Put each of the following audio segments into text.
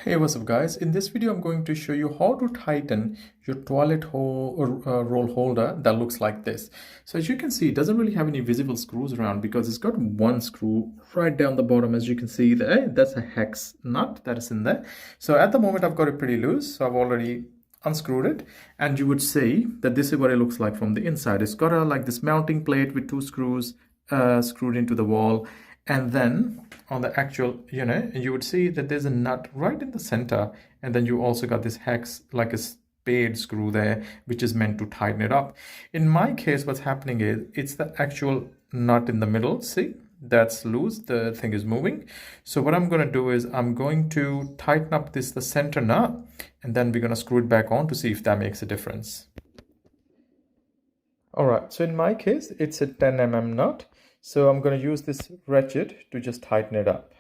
Hey, what's up guys? In this video, I'm going to show you how to tighten your roll holder that looks like this. So as you can see, it doesn't really have any visible screws around because it's got one screw right down the bottom. As you can see there, that's a hex nut that is in there. So at the moment, I've got it pretty loose. So I've already unscrewed it, and you would see that this is what it looks like from the inside. It's got like this mounting plate with two screws screwed into the wall, and then on the actual unit you would see that there's a nut right in the center, and then you also got this hex, like a spade screw there, which is meant to tighten it up. In my case, what's happening is it's the actual nut in the middle. See, that's loose, the thing is moving. So what I'm going to do is I'm going to tighten up the center nut, and then we're going to screw it back on to see if that makes a difference. All right, so in my case it's a 10 mm nut, so I'm going to use this ratchet to just tighten it up.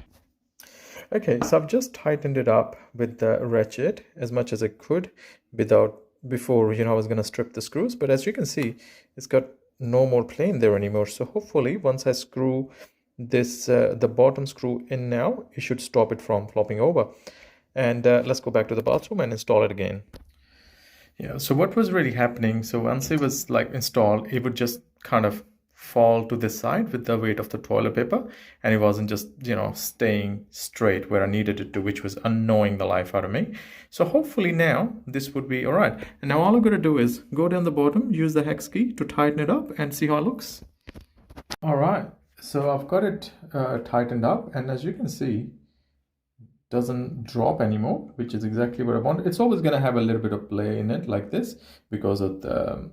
Okay, so I've just tightened it up with the ratchet as much as I could before I was going to strip the screws. But as you can see, it's got no more plane there anymore. So hopefully once I screw this the bottom screw in now, it should stop it from flopping over. And let's go back to the bathroom and install it again. Yeah, so what was really happening, so once it was like installed, it would just kind of fall to this side with the weight of the toilet paper, and it wasn't just staying straight where I needed it to, which was annoying the life out of me. So hopefully now this would be all right. And now all I'm going to do is go down the bottom, use the hex key to tighten it up and see how it looks. All right, so I've got it tightened up, and as you can see, doesn't drop anymore, which is exactly what I want. It's always going to have a little bit of play in it like this because of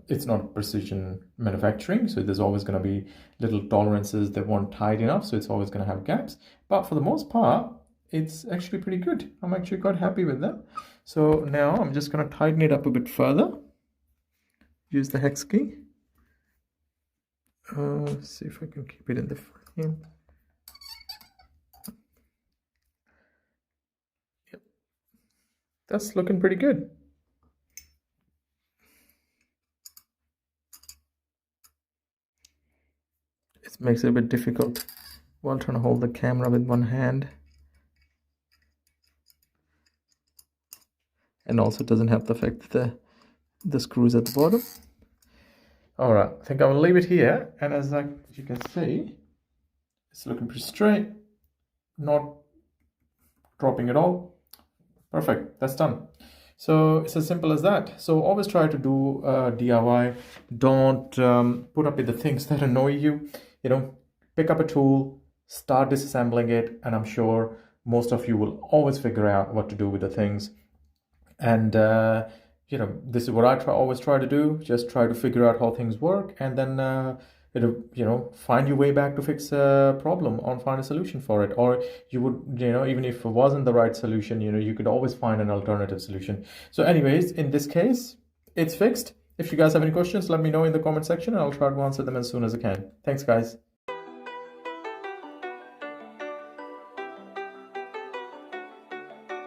it's not precision manufacturing, so there's always going to be little tolerances that weren't tight enough, so it's always going to have gaps. But for the most part, it's actually pretty good. I'm actually quite happy with that. So now I'm just going to tighten it up a bit further. Use the hex key. See if I can keep it in the frame. That's looking pretty good. It makes it a bit difficult while trying to hold the camera with one hand. And also doesn't have the effect that the screws at the bottom. All right, I think I will leave it here. And as you can see, it's looking pretty straight, not dropping at all. Perfect, that's done. So it's as simple as that. So always try to do DIY. Don't put up with the things that annoy you. Pick up a tool, start disassembling it, and I'm sure most of you will always figure out what to do with the things. And this is what I always try to do. Just try to figure out how things work, and then find your way back to fix a problem or find a solution for it. Or you would, even if it wasn't the right solution, you could always find an alternative solution. So anyways, in this case, it's fixed. If you guys have any questions, let me know in the comment section and I'll try to answer them as soon as I can. Thanks, guys.